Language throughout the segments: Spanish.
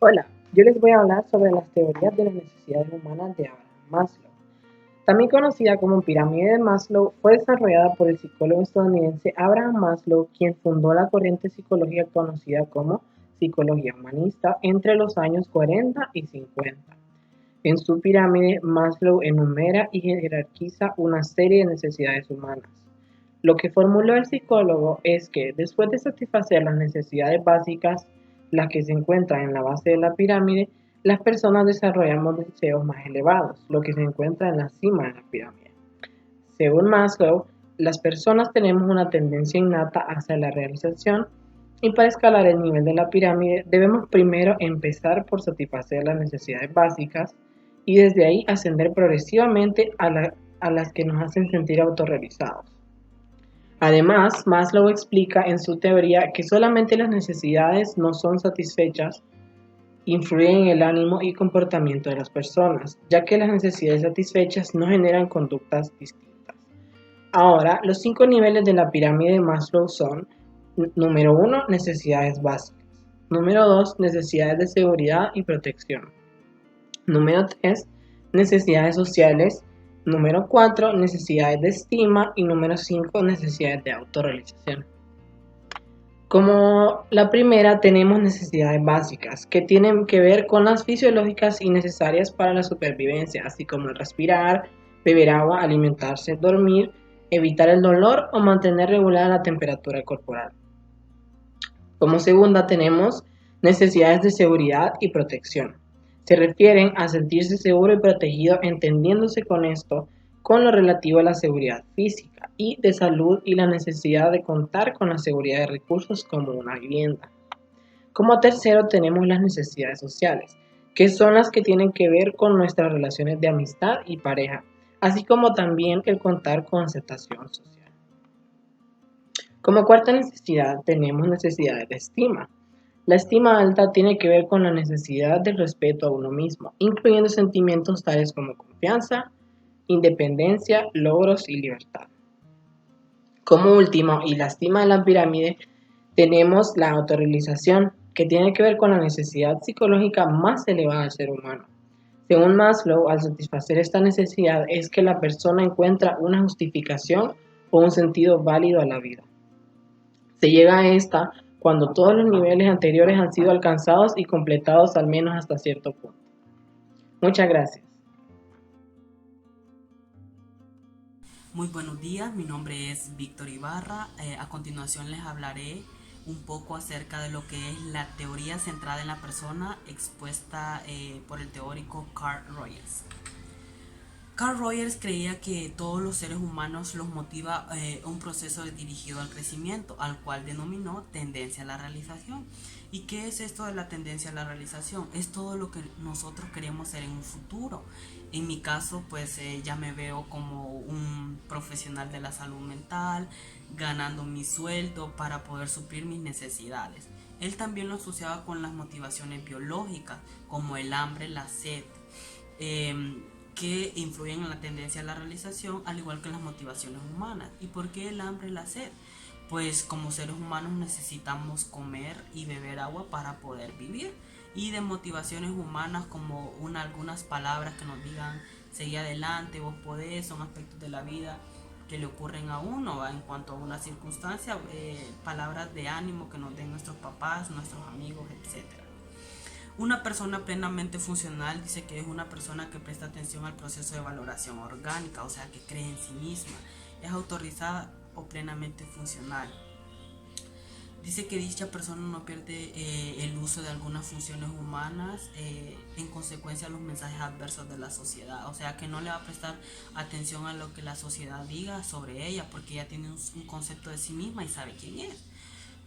Hola, yo les voy a hablar sobre las teorías de las necesidades humanas de Abraham Maslow. También conocida como pirámide de Maslow, fue desarrollada por el psicólogo estadounidense Abraham Maslow, quien fundó la corriente psicológica conocida como psicología humanista entre los años 40 y 50. En su pirámide, Maslow enumera y jerarquiza una serie de necesidades humanas. Lo que formuló el psicólogo es que después de satisfacer las necesidades básicas, las que se encuentran en la base de la pirámide, las personas desarrollamos deseos más elevados, lo que se encuentra en la cima de la pirámide. Según Maslow, las personas tenemos una tendencia innata hacia la realización y para escalar el nivel de la pirámide debemos primero empezar por satisfacer las necesidades básicas y desde ahí ascender progresivamente a las que nos hacen sentir autorrealizados. Además, Maslow explica en su teoría que solamente las necesidades no son satisfechas influyen en el ánimo y comportamiento de las personas, ya que las necesidades satisfechas no generan conductas distintas. Ahora, los 5 niveles de la pirámide de Maslow son: número 1, necesidades básicas; número 2, necesidades de seguridad y protección; número 3, necesidades sociales; número 4, necesidades de estima; y número 5, necesidades de autorrealización. Como la primera, tenemos necesidades básicas, que tienen que ver con las fisiológicas y necesarias para la supervivencia, así como el respirar, beber agua, alimentarse, dormir, evitar el dolor o mantener regulada la temperatura corporal. Como segunda, tenemos necesidades de seguridad y protección. Se refieren a sentirse seguro y protegido, entendiéndose con esto con lo relativo a la seguridad física y de salud y la necesidad de contar con la seguridad de recursos como una vivienda. Como tercero, tenemos las necesidades sociales, que son las que tienen que ver con nuestras relaciones de amistad y pareja, así como también el contar con aceptación social. Como cuarta necesidad, tenemos necesidades de estima. La estima alta tiene que ver con la necesidad del respeto a uno mismo, incluyendo sentimientos tales como confianza, independencia, logros y libertad. Como último, y la estima de la pirámide, tenemos la autorrealización, que tiene que ver con la necesidad psicológica más elevada del ser humano. Según Maslow, al satisfacer esta necesidad es que la persona encuentra una justificación o un sentido válido a la vida. Se llega a esta cuando todos los niveles anteriores han sido alcanzados y completados al menos hasta cierto punto. Muchas gracias. Muy buenos días, mi nombre es Víctor Ibarra. A continuación les hablaré un poco acerca de lo que es la teoría centrada en la persona expuesta por el teórico Carl Rogers. Carl Rogers creía que todos los seres humanos los motiva un proceso dirigido al crecimiento, al cual denominó tendencia a la realización. ¿Y qué es esto de la tendencia a la realización? Es todo lo que nosotros queremos ser en un futuro. En mi caso, pues ya me veo como un profesional de la salud mental, ganando mi sueldo para poder suplir mis necesidades. Él también lo asociaba con las motivaciones biológicas, como el hambre, la sed. Que influyen en la tendencia a la realización, al igual que las motivaciones humanas. ¿Y por qué el hambre y la sed? Pues como seres humanos necesitamos comer y beber agua para poder vivir. Y de motivaciones humanas como algunas palabras que nos digan seguir adelante, vos podés, son aspectos de la vida que le ocurren a uno, ¿va? En cuanto a una circunstancia, palabras de ánimo que nos den nuestros papás, nuestros amigos, etcétera. Una persona plenamente funcional dice que es una persona que presta atención al proceso de valoración orgánica, o sea, que cree en sí misma, es autorizada o plenamente funcional. Dice que dicha persona no pierde el uso de algunas funciones humanas en consecuencia de los mensajes adversos de la sociedad. O sea, que no le va a prestar atención a lo que la sociedad diga sobre ella porque ella tiene un concepto de sí misma y sabe quién es.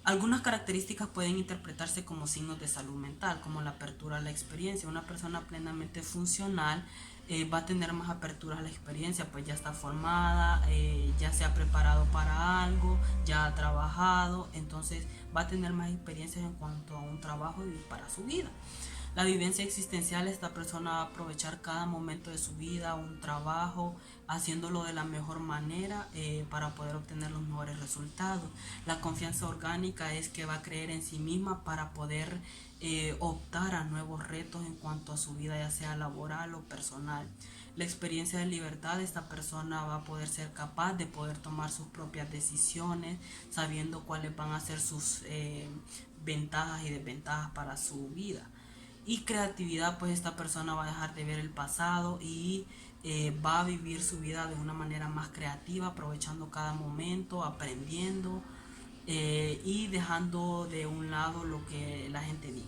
Algunas características pueden interpretarse como signos de salud mental, como la apertura a la experiencia. Una persona plenamente funcional va a tener más apertura a la experiencia, pues ya está formada, ya se ha preparado para algo, ya ha trabajado, entonces va a tener más experiencias en cuanto a un trabajo y para su vida. La vivencia existencial, esta persona va a aprovechar cada momento de su vida, un trabajo, haciéndolo de la mejor manera para poder obtener los mejores resultados. La confianza orgánica es que va a creer en sí misma para poder optar a nuevos retos en cuanto a su vida, ya sea laboral o personal. La experiencia de libertad, esta persona va a poder ser capaz de poder tomar sus propias decisiones, sabiendo cuáles van a ser sus ventajas y desventajas para su vida. Y creatividad, pues esta persona va a dejar de ver el pasado y va a vivir su vida de una manera más creativa, aprovechando cada momento, aprendiendo y dejando de un lado lo que la gente diga.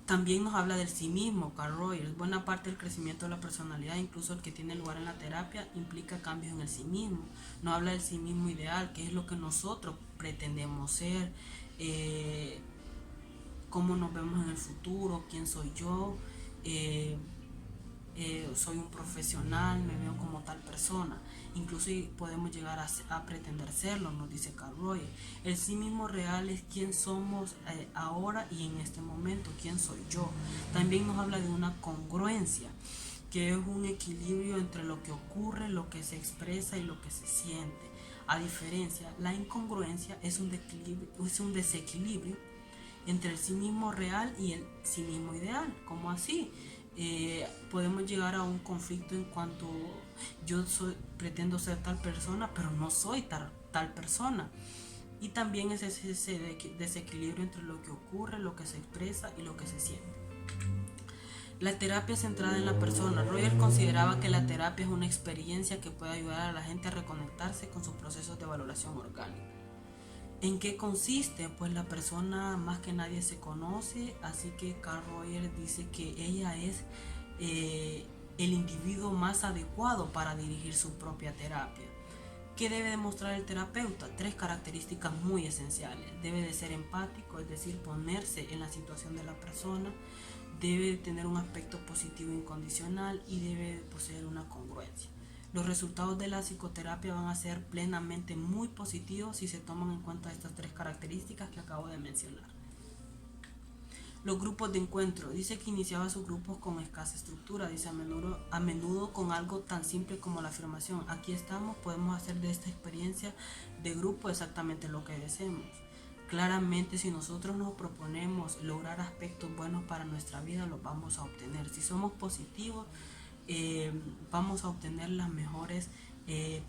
También nos habla del sí mismo, Carl Rogers. Buena parte del crecimiento de la personalidad, incluso el que tiene lugar en la terapia, implica cambios en el sí mismo. Nos habla del sí mismo ideal, que es lo que nosotros pretendemos ser, eh, cómo nos vemos en el futuro, quién soy yo, eh, soy un profesional, me veo como tal persona. Incluso podemos llegar a pretender serlo, nos dice Carl Rogers. El sí mismo real es quién somos ahora y en este momento, quién soy yo. También nos habla de una congruencia, que es un equilibrio entre lo que ocurre, lo que se expresa y lo que se siente. A diferencia, la incongruencia es un desequilibrio entre el sí mismo real y el sí mismo ideal. ¿Cómo así? Podemos llegar a un conflicto en cuanto pretendo ser tal persona, pero no soy tal persona. Y también es ese desequilibrio entre lo que ocurre, lo que se expresa y lo que se siente. La terapia centrada en la persona. Rogers consideraba que la terapia es una experiencia que puede ayudar a la gente a reconectarse con sus procesos de valoración orgánica. ¿En qué consiste? Pues la persona más que nadie se conoce, así que Carl Rogers dice que ella es el individuo más adecuado para dirigir su propia terapia. ¿Qué debe demostrar el terapeuta? 3 características muy esenciales. Debe de ser empático, es decir, ponerse en la situación de la persona. Debe de tener un aspecto positivo incondicional y debe de poseer una congruencia. Los resultados de la psicoterapia van a ser plenamente muy positivos si se toman en cuenta estas 3 características que acabo de mencionar. Los grupos de encuentro. Dice que iniciaba sus grupos con escasa estructura. Dice a menudo con algo tan simple como la afirmación. Aquí estamos, podemos hacer de esta experiencia de grupo exactamente lo que deseemos. Claramente, si nosotros nos proponemos lograr aspectos buenos para nuestra vida, los vamos a obtener. Si somos positivos, vamos a obtener las mejores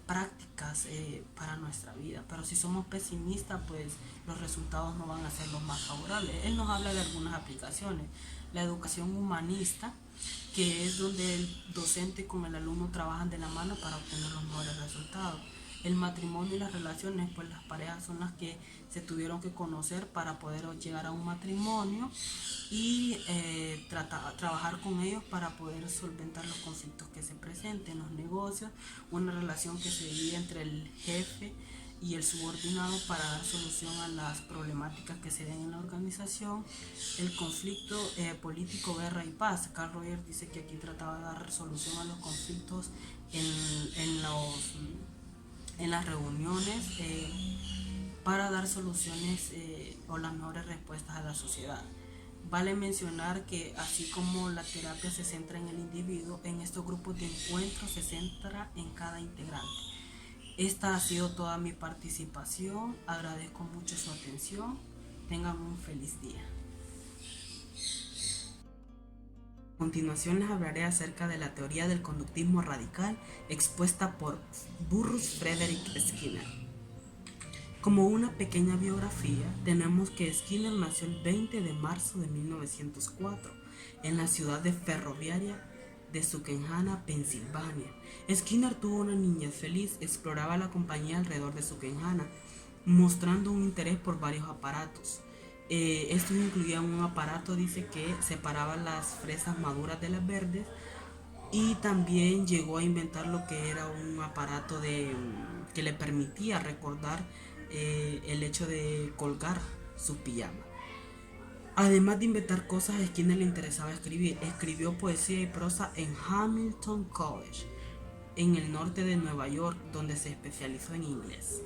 prácticas para nuestra vida. Pero si somos pesimistas, pues los resultados no van a ser los más favorables. Él nos habla de algunas aplicaciones. La educación humanista, que es donde el docente con el alumno trabajan de la mano para obtener los mejores resultados. El matrimonio y las relaciones, pues las parejas son las que se tuvieron que conocer para poder llegar a un matrimonio y trabajar con ellos para poder solventar los conflictos que se presenten en los negocios, una relación que se divide entre el jefe y el subordinado para dar solución a las problemáticas que se den en la organización. El conflicto político, guerra y paz. Carl Rogers dice que aquí trataba de dar solución a los conflictos en las reuniones para dar soluciones o las mejores respuestas a la sociedad. Vale mencionar que así como la terapia se centra en el individuo, en estos grupos de encuentro se centra en cada integrante. Esta ha sido toda mi participación. Agradezco mucho su atención. Tengan un feliz día. A continuación les hablaré acerca de la teoría del conductismo radical expuesta por Burrus Frederick Skinner. Como una pequeña biografía, tenemos que Skinner nació el 20 de marzo de 1904 en la ciudad ferroviaria de Susquehanna, Pensilvania. Skinner tuvo una niñez feliz, exploraba la compañía alrededor de Susquehanna, mostrando un interés por varios aparatos. Estos incluían un aparato, dice, que separaba las fresas maduras de las verdes, y también llegó a inventar lo que era un aparato que le permitía recordar el hecho de colgar su pijama. Además de inventar cosas, a Skinner le interesaba escribir. Escribió poesía y prosa en Hamilton College, en el norte de Nueva York, donde se especializó en inglés.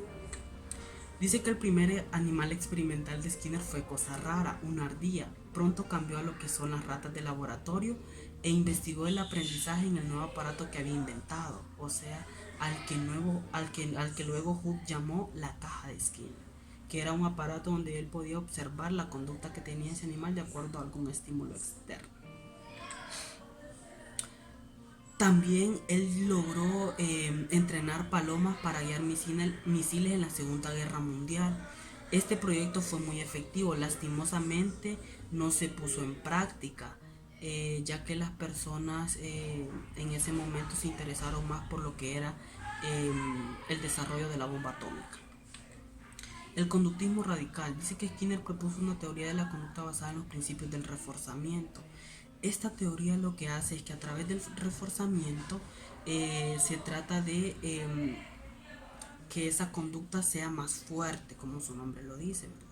Dice que el primer animal experimental de Skinner fue cosa rara, una ardilla. pronto cambió a lo que son las ratas de laboratorio e investigó el aprendizaje en el nuevo aparato que había inventado, o sea, al que luego Hooke llamó la caja de Skinner, que era un aparato donde él podía observar la conducta que tenía ese animal de acuerdo a algún estímulo externo. También él logró entrenar palomas para guiar misiles en la Segunda Guerra Mundial. Este proyecto fue muy efectivo, lastimosamente no se puso en práctica, ya que las personas en ese momento se interesaron más por lo que era el desarrollo de la bomba atómica. El conductismo radical. Dice que Skinner propuso una teoría de la conducta basada en los principios del reforzamiento. Esta teoría lo que hace es que a través del reforzamiento se trata de que esa conducta sea más fuerte, como su nombre lo dice, ¿verdad?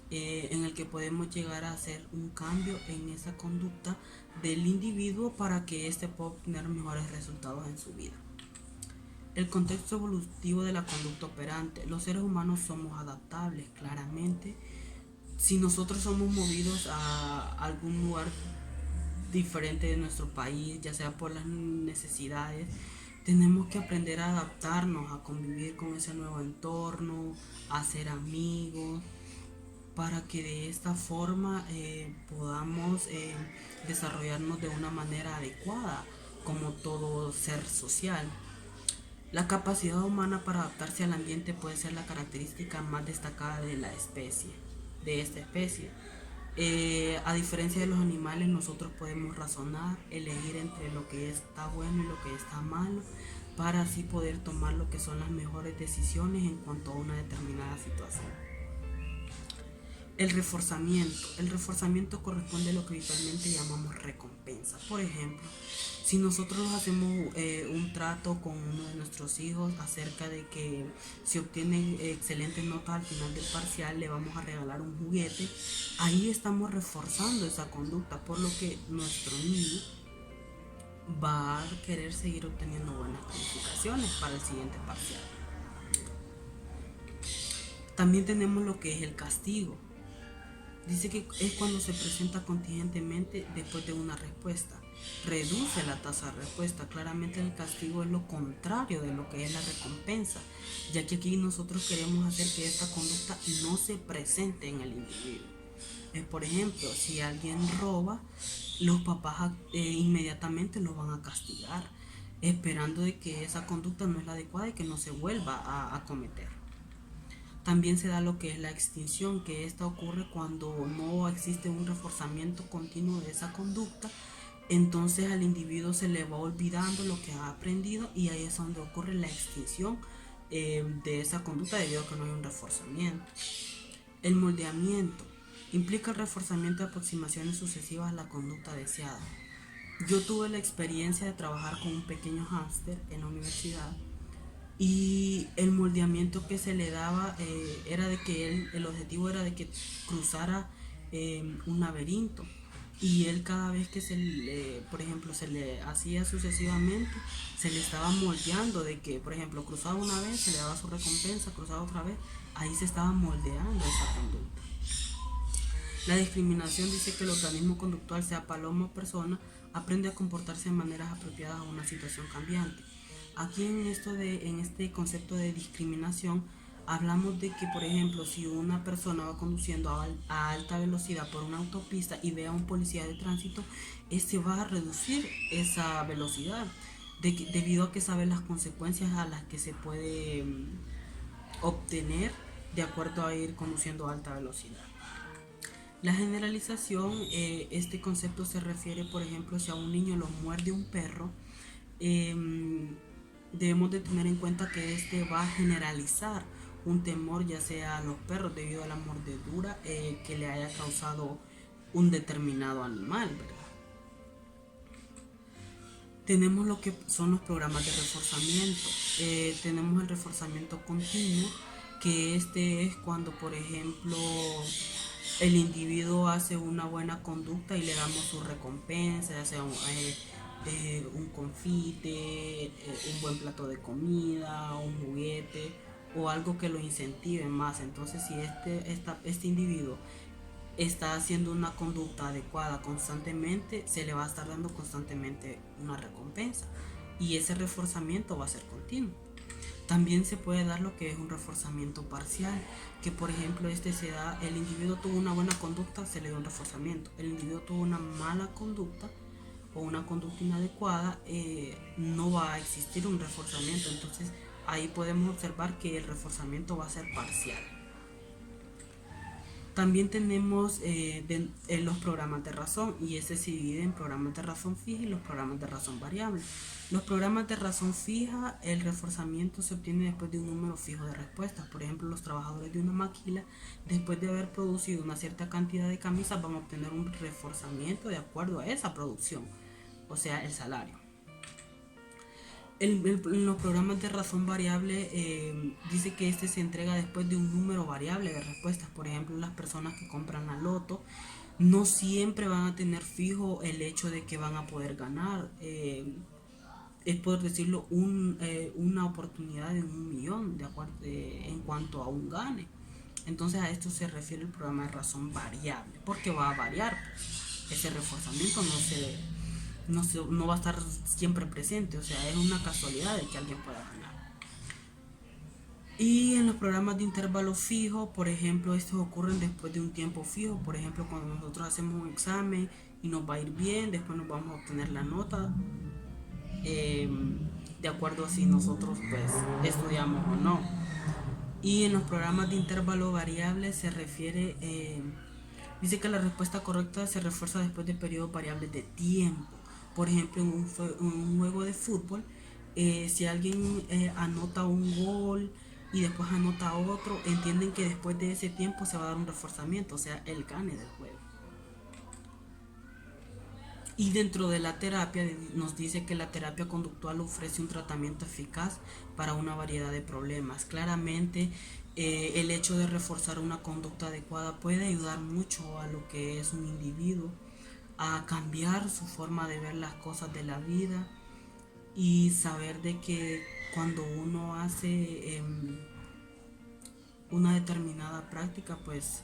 En el que podemos llegar a hacer un cambio en esa conducta del individuo para que éste pueda obtener mejores resultados en su vida. El contexto evolutivo de la conducta operante. Los seres humanos somos adaptables, claramente. Si nosotros somos movidos a algún lugar diferente de nuestro país, ya sea por las necesidades, tenemos que aprender a adaptarnos, a convivir con ese nuevo entorno, a ser amigos, para que de esta forma podamos desarrollarnos de una manera adecuada, como todo ser social. La capacidad humana para adaptarse al ambiente puede ser la característica más destacada de esta especie. A diferencia de los animales, nosotros podemos razonar, elegir entre lo que está bueno y lo que está malo, para así poder tomar lo que son las mejores decisiones en cuanto a una determinada situación. El reforzamiento. El reforzamiento corresponde a lo que habitualmente llamamos recompensa. Por ejemplo, si nosotros hacemos un trato con uno de nuestros hijos acerca de que si obtienen excelentes notas al final del parcial le vamos a regalar un juguete, ahí estamos reforzando esa conducta, por lo que nuestro niño va a querer seguir obteniendo buenas calificaciones para el siguiente parcial. También tenemos lo que es el castigo. Dice que es cuando se presenta contingentemente después de una respuesta. Reduce la tasa de respuesta. Claramente el castigo es lo contrario de lo que es la recompensa, ya que aquí nosotros queremos hacer que esta conducta no se presente en el individuo. Por ejemplo, si alguien roba, los papás inmediatamente lo van a castigar, esperando de que esa conducta no es la adecuada y que no se vuelva a cometer. También se da lo que es la extinción, que esta ocurre cuando no existe un reforzamiento continuo de esa conducta. Entonces al individuo se le va olvidando lo que ha aprendido y ahí es donde ocurre la extinción de esa conducta debido a que no hay un reforzamiento. El moldeamiento implica el reforzamiento de aproximaciones sucesivas a la conducta deseada. Yo tuve la experiencia de trabajar con un pequeño hámster en la universidad. Y el moldeamiento que se le daba era de que el objetivo era de que cruzara un laberinto, y él cada vez que por ejemplo, se le hacía sucesivamente, se le estaba moldeando de que, por ejemplo, cruzaba una vez, se le daba su recompensa, cruzaba otra vez, ahí se estaba moldeando esa conducta. La discriminación dice que el organismo conductual, sea paloma o persona, aprende a comportarse de maneras apropiadas a una situación cambiante. Aquí en este concepto de discriminación hablamos de que, por ejemplo, si una persona va conduciendo a alta velocidad por una autopista y ve a un policía de tránsito, este va a reducir esa velocidad debido a que sabe las consecuencias a las que se puede obtener de acuerdo a ir conduciendo a alta velocidad. La generalización, este concepto se refiere, por ejemplo, si a un niño lo muerde un perro, debemos de tener en cuenta que este va a generalizar un temor, ya sea a los perros debido a la mordedura que le haya causado un determinado animal, ¿verdad? Tenemos lo que son los programas de reforzamiento. Tenemos el reforzamiento continuo, que este es cuando, por ejemplo, el individuo hace una buena conducta y le damos su recompensa, ya sea un confite, un buen plato de comida, un juguete o algo que lo incentive más. Entonces, si este individuo está haciendo una conducta adecuada constantemente, se le va a estar dando constantemente una recompensa y ese reforzamiento va a ser continuo. También se puede dar lo que es un reforzamiento parcial, que por ejemplo se da, el individuo tuvo una buena conducta, se le dio un reforzamiento, el individuo tuvo una mala conducta o una conducta inadecuada, no va a existir un reforzamiento. Entonces ahí podemos observar que el reforzamiento va a ser parcial. También tenemos los programas de razón, y ese se divide en programas de razón fija y los programas de razón variable. Los programas de razón fija, el reforzamiento se obtiene después de un número fijo de respuestas. Por ejemplo, los trabajadores de una maquila, después de haber producido una cierta cantidad de camisas, van a obtener un reforzamiento de acuerdo a esa producción, o sea, el salario. En los programas de razón variable dice que se entrega después de un número variable de respuestas. Por ejemplo, las personas que compran la loto no siempre van a tener fijo el hecho de que van a poder ganar. Es por decirlo una oportunidad de 1 millón en cuanto a un gane. Entonces a esto se refiere el programa de razón variable, porque va a variar, pues. Ese reforzamiento no va a estar siempre presente, o sea, es una casualidad de que alguien pueda ganar. Y en los programas de intervalo fijo, por ejemplo, estos ocurren después de un tiempo fijo. Por ejemplo, cuando nosotros hacemos un examen y nos va a ir bien, después nos vamos a obtener la nota de acuerdo a si nosotros pues estudiamos o no. Y en los programas de intervalo variable se refiere, dice que la respuesta correcta se refuerza después de periodos variables de tiempo. Por ejemplo, en un juego de fútbol, si alguien anota un gol y después anota otro, entienden que después de ese tiempo se va a dar un reforzamiento, o sea, el gane del juego. Y dentro de la terapia nos dice que la terapia conductual ofrece un tratamiento eficaz para una variedad de problemas. Claramente el hecho de reforzar una conducta adecuada puede ayudar mucho a lo que es un individuo a cambiar su forma de ver las cosas de la vida y saber de que cuando uno hace una determinada práctica, pues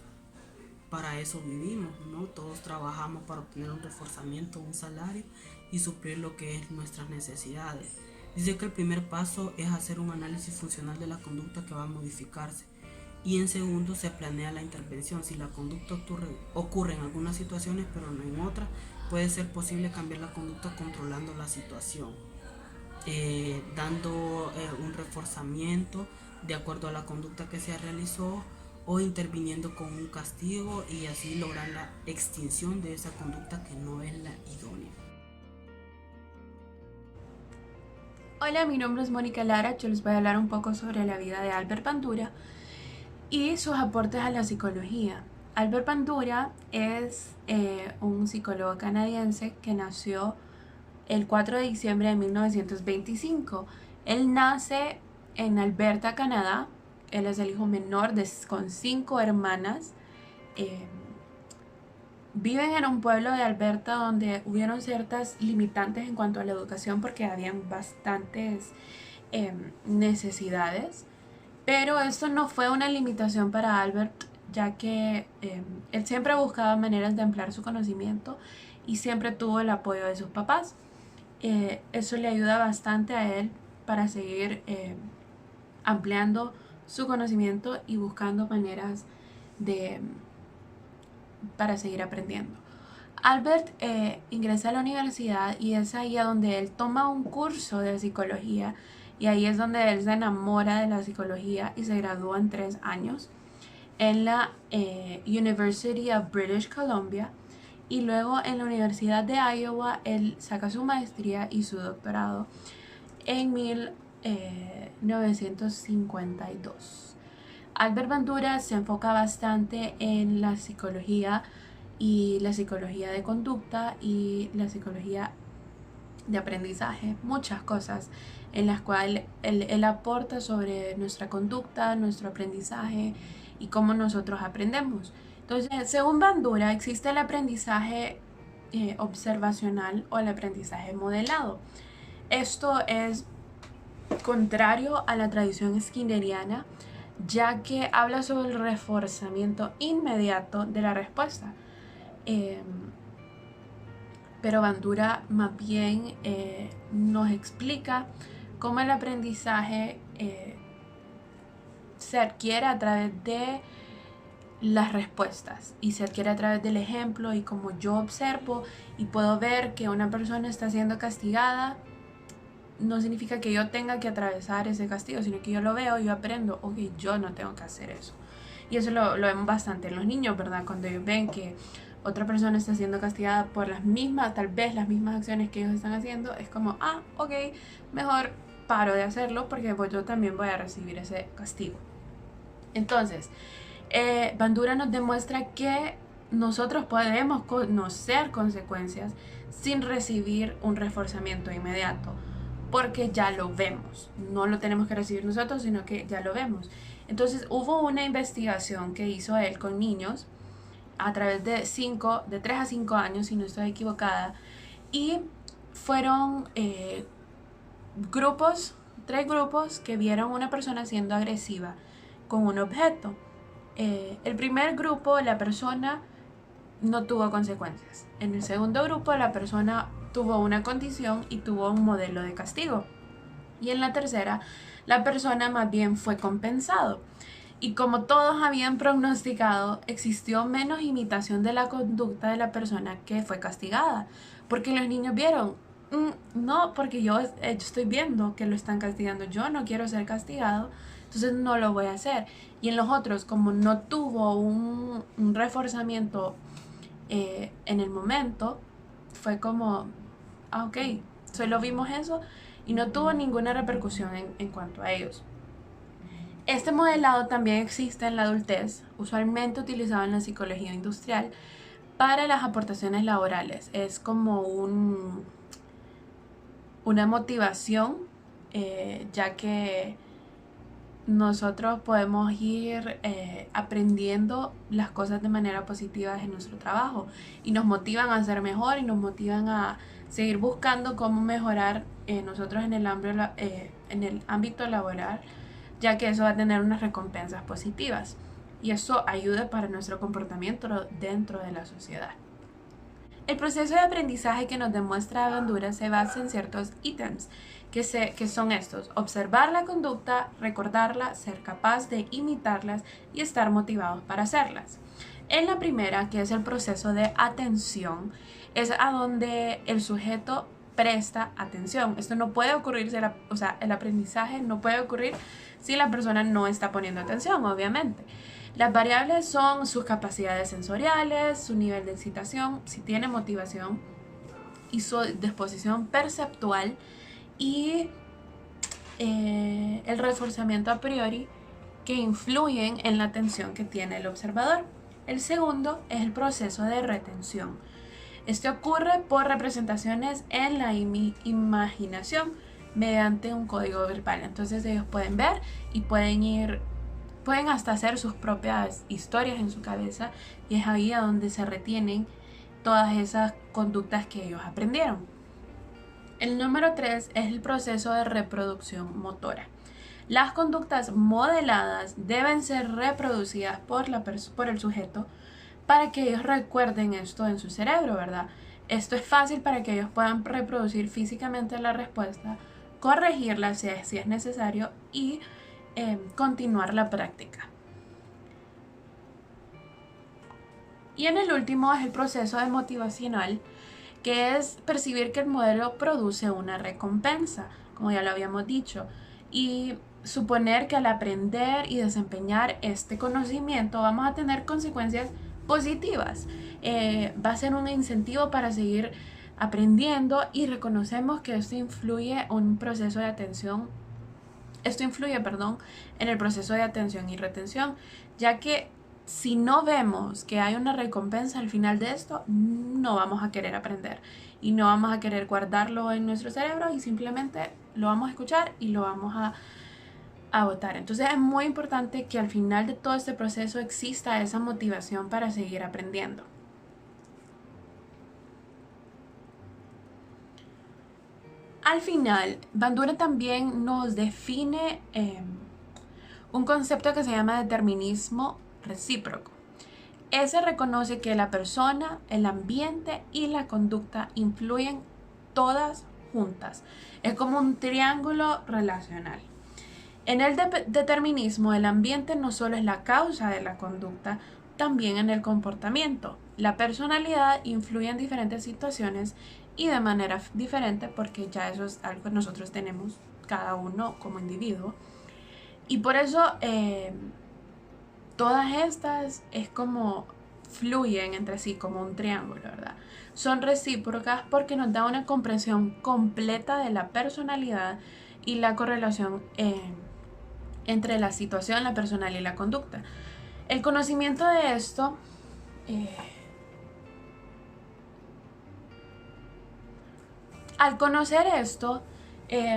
para eso vivimos, ¿no? Todos trabajamos para obtener un reforzamiento, un salario y suplir lo que es nuestras necesidades. Dice que el primer paso es hacer un análisis funcional de la conducta que va a modificarse. Y en segundo se planea la intervención. Si la conducta ocurre en algunas situaciones pero no en otras, puede ser posible cambiar la conducta controlando la situación, dando un reforzamiento de acuerdo a la conducta que se realizó o interviniendo con un castigo y así lograr la extinción de esa conducta que no es la idónea. Hola, mi nombre es Mónica Lara. Yo les voy a hablar un poco sobre la vida de Albert Bandura y sus aportes a la psicología. Albert Bandura es un psicólogo canadiense que nació el 4 de diciembre de 1925. Él nace en Alberta, Canadá. Él es el hijo menor con 5 hermanas. Viven en un pueblo de Alberta donde hubieron ciertas limitantes en cuanto a la educación porque habían bastantes necesidades. Pero esto no fue una limitación para Albert, ya que él siempre buscaba maneras de ampliar su conocimiento y siempre tuvo el apoyo de sus papás. Eso le ayuda bastante a él para seguir ampliando su conocimiento y buscando maneras para seguir aprendiendo. Albert ingresa a la universidad y es ahí a donde él toma un curso de psicología y ahí es donde él se enamora de la psicología y se gradúa en 3 años en la University of British Columbia, y luego en la Universidad de Iowa él saca su maestría y su doctorado en 1952. Albert Bandura se enfoca bastante en la psicología y la psicología de conducta y la psicología de aprendizaje, muchas cosas en las cuales él aporta sobre nuestra conducta, nuestro aprendizaje y cómo nosotros aprendemos. Entonces, según Bandura, existe el aprendizaje observacional o el aprendizaje modelado. Esto es contrario a la tradición skinneriana, ya que habla sobre el reforzamiento inmediato de la respuesta. Pero Bandura más bien nos explica cómo el aprendizaje se adquiere a través de las respuestas y se adquiere a través del ejemplo, y como yo observo y puedo ver que una persona está siendo castigada, no significa que yo tenga que atravesar ese castigo, sino que yo lo veo, yo aprendo, ok, yo no tengo que hacer eso. Y eso lo vemos bastante en los niños, ¿verdad? Cuando ellos ven que otra persona está siendo castigada por las mismas, tal vez las mismas acciones que ellos están haciendo, es como, ok, mejor paro de hacerlo porque pues yo también voy a recibir ese castigo. Entonces, Bandura nos demuestra que nosotros podemos conocer consecuencias sin recibir un reforzamiento inmediato, porque ya lo vemos, no lo tenemos que recibir nosotros, sino que ya lo vemos. Entonces hubo una investigación que hizo él con niños a través de 3 a 5 años, si no estoy equivocada, y fueron tres grupos que vieron a una persona siendo agresiva con un objeto. El primer grupo, la persona no tuvo consecuencias. En el segundo grupo, la persona tuvo una condición y tuvo un modelo de castigo. Y en la tercera, la persona más bien fue compensado. Y como todos habían prognosticado, existió menos imitación de la conducta de la persona que fue castigada. Porque los niños vieron, no, porque yo estoy viendo que lo están castigando, yo no quiero ser castigado, entonces no lo voy a hacer. Y en los otros, como no tuvo un reforzamiento en el momento, fue como, ok, solo vimos eso y no tuvo ninguna repercusión en cuanto a ellos. Este modelado también existe en la adultez, usualmente utilizado en la psicología industrial para las aportaciones laborales. Es como una motivación, ya que nosotros podemos ir aprendiendo las cosas de manera positiva en nuestro trabajo y nos motivan a ser mejor y nos motivan a seguir buscando cómo mejorar nosotros en el ámbito laboral, ya que eso va a tener unas recompensas positivas y eso ayuda para nuestro comportamiento dentro de la sociedad. El proceso de aprendizaje que nos demuestra Bandura se basa en ciertos ítems que son estos: observar la conducta, recordarla, ser capaz de imitarlas y estar motivados para hacerlas. En la primera, que es el proceso de atención, es a donde el sujeto presta atención. Esto no puede ocurrir, el aprendizaje no puede ocurrir si la persona no está poniendo atención, obviamente. Las variables son sus capacidades sensoriales, su nivel de excitación, si tiene motivación, y su disposición perceptual, y el reforzamiento a priori, que influyen en la atención que tiene el observador. El segundo es el proceso de retención. Este ocurre por representaciones en la imaginación mediante un código verbal. Entonces ellos pueden ver y pueden hasta hacer sus propias historias en su cabeza, y es ahí a donde se retienen todas esas conductas que ellos aprendieron. El número 3 es el proceso de reproducción motora. Las conductas modeladas deben ser reproducidas por el sujeto para que ellos recuerden esto en su cerebro, ¿verdad? Esto es fácil para que ellos puedan reproducir físicamente la respuesta, corregirla si es necesario y continuar la práctica. Y en el último es el proceso de motivacional, que es percibir que el modelo produce una recompensa, como ya lo habíamos dicho, y suponer que al aprender y desempeñar este conocimiento vamos a tener consecuencias positivas. Va a ser un incentivo para seguir aprendiendo, y reconocemos que esto influye en el proceso de atención y retención, ya que si no vemos que hay una recompensa al final de esto, no vamos a querer aprender y no vamos a querer guardarlo en nuestro cerebro, y simplemente lo vamos a escuchar y lo vamos a botar. Entonces es muy importante que al final de todo este proceso exista esa motivación para seguir aprendiendo. Al final, Bandura también nos define un concepto que se llama determinismo recíproco. Ese reconoce que la persona, el ambiente y la conducta influyen todas juntas. Es como un triángulo relacional. En el determinismo, el ambiente no solo es la causa de la conducta, también en el comportamiento. La personalidad influye en diferentes situaciones y de manera diferente, porque ya eso es algo que nosotros tenemos cada uno como individuo. Y por eso todas estas es como fluyen entre sí como un triángulo, ¿verdad? Son recíprocas porque nos da una comprensión completa de la personalidad y la correlación entre la situación, la personalidad y la conducta. El conocimiento de esto al conocer esto,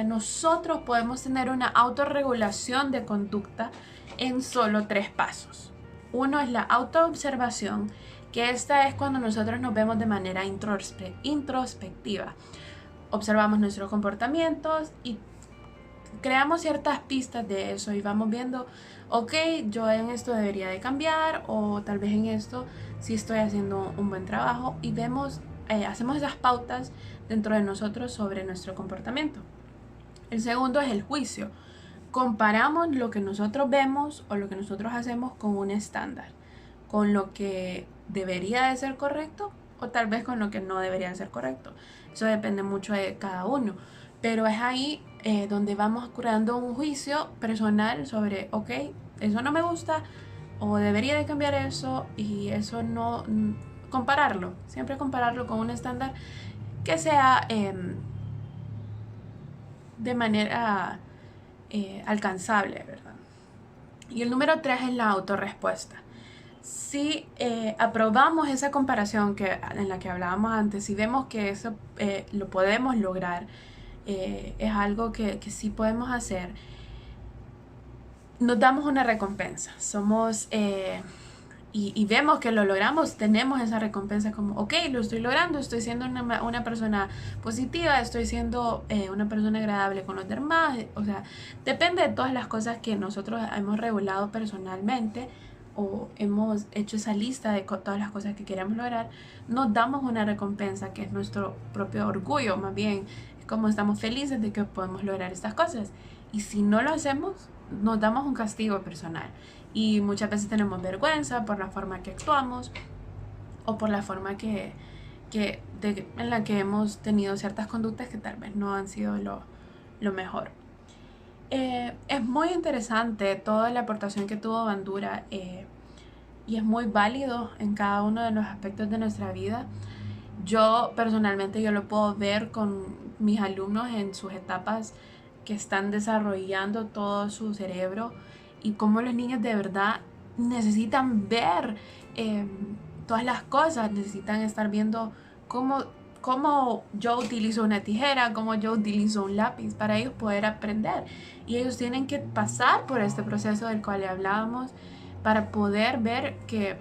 nosotros podemos tener una autorregulación de conducta en solo 3 pasos. Uno es la autoobservación, que esta es cuando nosotros nos vemos de manera introspectiva. Observamos nuestros comportamientos y creamos ciertas pistas de eso y vamos viendo, ok, yo en esto debería de cambiar, o tal vez en esto sí estoy haciendo un buen trabajo, y vemos, hacemos esas pautas dentro de nosotros sobre nuestro comportamiento. El segundo es el juicio. Comparamos lo que nosotros vemos o lo que nosotros hacemos con un estándar, con lo que debería de ser correcto o tal vez con lo que no debería de ser correcto. Eso depende mucho de cada uno, pero es ahí donde vamos creando un juicio personal sobre, ok, eso no me gusta o debería de cambiar eso, y eso no, compararlo, siempre compararlo con un estándar que sea de manera alcanzable, ¿verdad? Y el número 3 es la autorrespuesta. Si aprobamos esa comparación en la que hablábamos antes, si vemos que eso lo podemos lograr, es algo que sí podemos hacer, nos damos una recompensa. Somos y vemos que lo logramos, tenemos esa recompensa como, ok, lo estoy logrando, estoy siendo una persona positiva, estoy siendo una persona agradable con los demás. O sea, depende de todas las cosas que nosotros hemos regulado personalmente o hemos hecho esa lista de todas las cosas que queremos lograr. Nos damos una recompensa que es nuestro propio orgullo, más bien es como estamos felices de que podemos lograr estas cosas. Y si no lo hacemos, nos damos un castigo personal. Y muchas veces tenemos vergüenza por la forma que actuamos o por la forma en la que hemos tenido ciertas conductas que tal vez no han sido lo mejor. Es muy interesante toda la aportación que tuvo Bandura y es muy válido en cada uno de los aspectos de nuestra vida. Yo personalmente lo puedo ver con mis alumnos en sus etapas que están desarrollando todo su cerebro, y cómo los niños de verdad necesitan ver todas las cosas, necesitan estar viendo cómo yo utilizo una tijera, cómo yo utilizo un lápiz para ellos poder aprender. Y ellos tienen que pasar por este proceso del cual hablábamos para poder ver que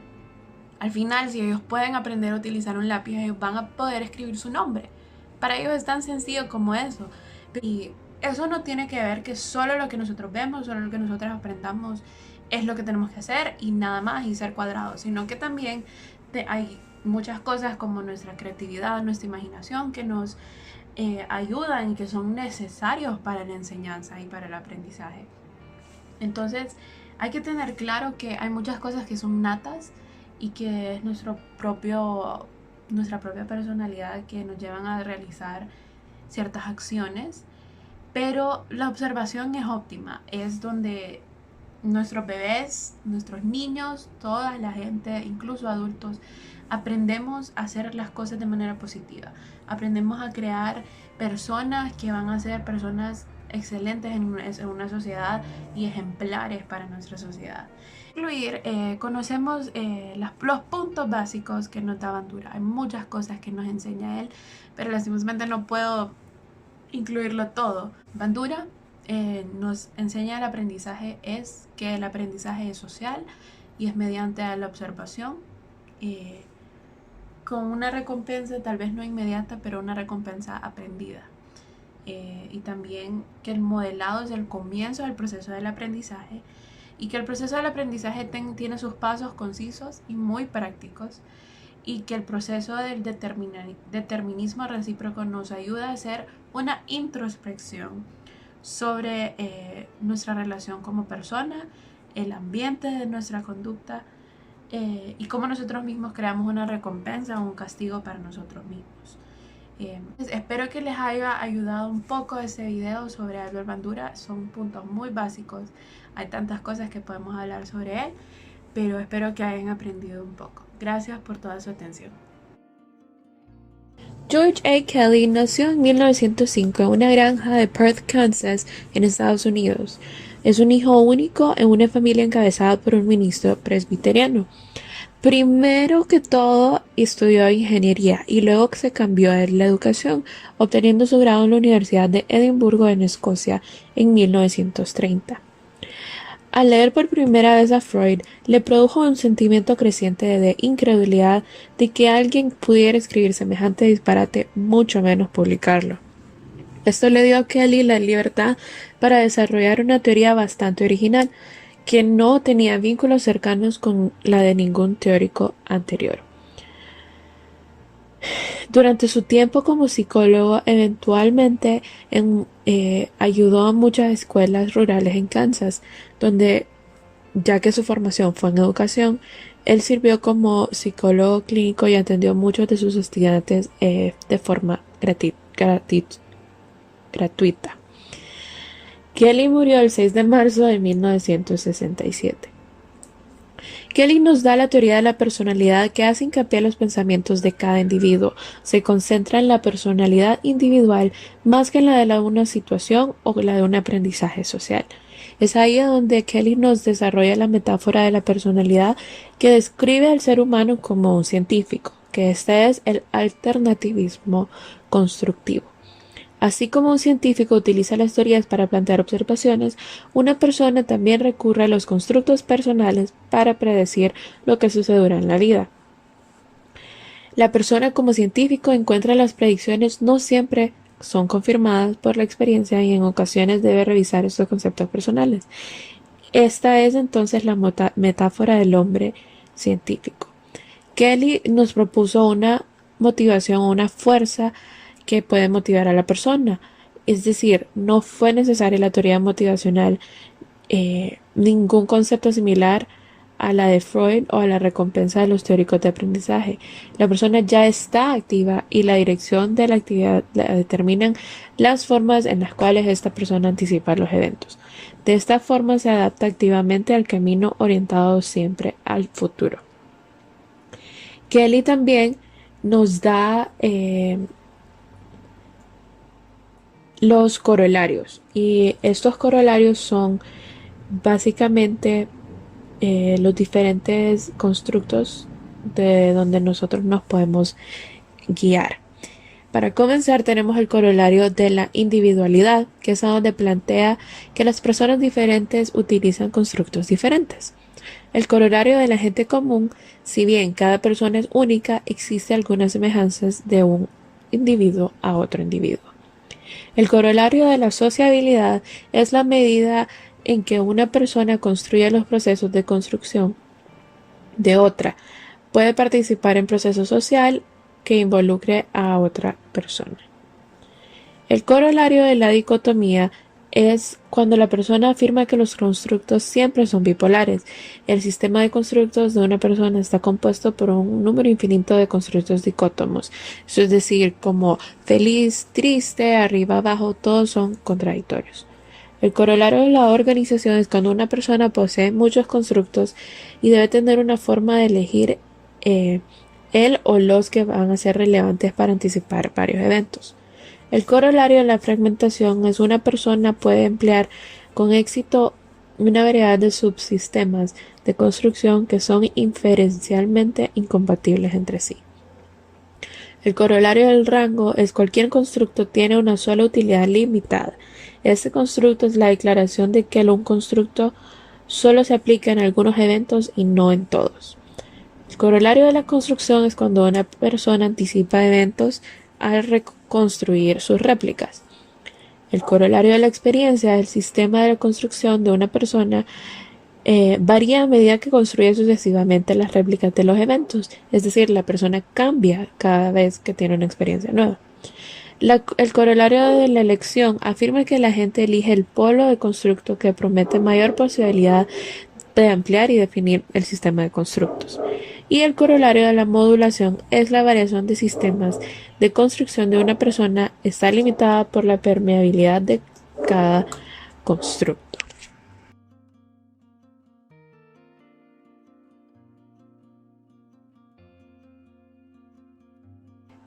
al final, si ellos pueden aprender a utilizar un lápiz, ellos van a poder escribir su nombre. Para ellos es tan sencillo como eso. Y eso no tiene que ver que solo lo que nosotros vemos, solo lo que nosotros aprendamos es lo que tenemos que hacer y nada más, y ser cuadrados, sino que también hay muchas cosas como nuestra creatividad, nuestra imaginación, que nos ayudan y que son necesarios para la enseñanza y para el aprendizaje. Entonces hay que tener claro que hay muchas cosas que son natas y que es nuestra propia personalidad que nos llevan a realizar ciertas acciones. Pero la observación es óptima, es donde nuestros bebés, nuestros niños, toda la gente, incluso adultos, aprendemos a hacer las cosas de manera positiva. Aprendemos a crear personas que van a ser personas excelentes en una sociedad y ejemplares para nuestra sociedad. Incluir, conocemos los puntos básicos que nos da Bandura. Hay muchas cosas que nos enseña él, pero lastimosamente no puedo incluirlo todo. Bandura nos enseña el aprendizaje, es que el aprendizaje es social y es mediante la observación, con una recompensa tal vez no inmediata, pero una recompensa aprendida. Y también que el modelado es el comienzo del proceso del aprendizaje y que el proceso del aprendizaje tiene sus pasos concisos y muy prácticos, y que el proceso del determinismo recíproco nos ayuda a hacer una introspección sobre nuestra relación como persona, el ambiente de nuestra conducta y cómo nosotros mismos creamos una recompensa o un castigo para nosotros mismos. Espero que les haya ayudado un poco este video sobre Albert Bandura. Son puntos muy básicos, hay tantas cosas que podemos hablar sobre él, pero espero que hayan aprendido un poco. Gracias por toda su atención. George A. Kelly nació en 1905 en una granja de Perth, Kansas, en Estados Unidos. Es un hijo único en una familia encabezada por un ministro presbiteriano. Primero que todo, estudió ingeniería y luego se cambió a la educación, obteniendo su grado en la Universidad de Edimburgo en Escocia en 1930. Al leer por primera vez a Freud, le produjo un sentimiento creciente de incredulidad de que alguien pudiera escribir semejante disparate, mucho menos publicarlo. Esto le dio a Kelly la libertad para desarrollar una teoría bastante original, que no tenía vínculos cercanos con la de ningún teórico anterior. Durante su tiempo como psicólogo, eventualmente ayudó a muchas escuelas rurales en Kansas, donde, ya que su formación fue en educación, él sirvió como psicólogo clínico y atendió a muchos de sus estudiantes de forma gratuita. Kelly murió el 6 de marzo de 1967. Kelly nos da la teoría de la personalidad que hace hincapié en los pensamientos de cada individuo. Se concentra en la personalidad individual más que en la de una situación o la de un aprendizaje social. Es ahí donde Kelly nos desarrolla la metáfora de la personalidad que describe al ser humano como un científico, que este es el alternativismo constructivo. Así como un científico utiliza las teorías para plantear observaciones, una persona también recurre a los constructos personales para predecir lo que sucederá en la vida. La persona como científico encuentra las predicciones no siempre son confirmadas por la experiencia y en ocasiones debe revisar estos conceptos personales. Esta es entonces la metáfora del hombre científico. Kelly nos propuso una motivación, una fuerza que puede motivar a la persona. Es decir, no fue necesaria la teoría motivacional, ningún concepto similar a la de Freud o a la recompensa de los teóricos de aprendizaje. La persona ya está activa y la dirección de la actividad la determinan las formas en las cuales esta persona anticipa los eventos. De esta forma se adapta activamente al camino orientado siempre al futuro. Kelly también nos da los corolarios, y estos corolarios son básicamente los diferentes constructos de donde nosotros nos podemos guiar. Para comenzar, tenemos el corolario de la individualidad, que es donde plantea que las personas diferentes utilizan constructos diferentes. El corolario de la gente común: si bien cada persona es única, existe algunas semejanzas de un individuo a otro individuo. El corolario de la sociabilidad es la medida en que una persona construye los procesos de construcción de otra. Puede participar en proceso social que involucre a otra persona. El corolario de la dicotomía es cuando la persona afirma que los constructos siempre son bipolares. El sistema de constructos de una persona está compuesto por un número infinito de constructos dicótomos. Eso es decir, como feliz, triste, arriba, abajo, todos son contradictorios. El corolario de la organización es cuando una persona posee muchos constructos y debe tener una forma de elegir él o los que van a ser relevantes para anticipar varios eventos. El corolario de la fragmentación es una persona puede emplear con éxito una variedad de subsistemas de construcción que son inferencialmente incompatibles entre sí. El corolario del rango es cualquier constructo tiene una sola utilidad limitada. Este constructo es la declaración de que un constructo solo se aplica en algunos eventos y no en todos. El corolario de la construcción es cuando una persona anticipa eventos al reconstruir sus réplicas. El corolario de la experiencia es el sistema de construcción de una persona varía a medida que construye sucesivamente las réplicas de los eventos, es decir, la persona cambia cada vez que tiene una experiencia nueva. El corolario de la elección afirma que la gente elige el polo de constructo que promete mayor posibilidad de ampliar y definir el sistema de constructos. Y el corolario de la modulación es la variación de sistemas de construcción de una persona está limitada por la permeabilidad de cada constructo.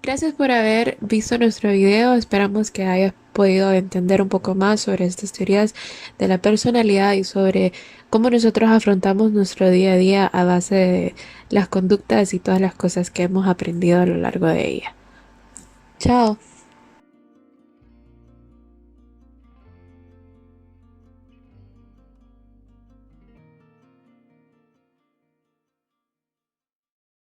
Gracias por haber visto nuestro video. Esperamos que hayas podido entender un poco más sobre estas teorías de la personalidad y sobre cómo nosotros afrontamos nuestro día a día a base de las conductas y todas las cosas que hemos aprendido a lo largo de ella. Chao.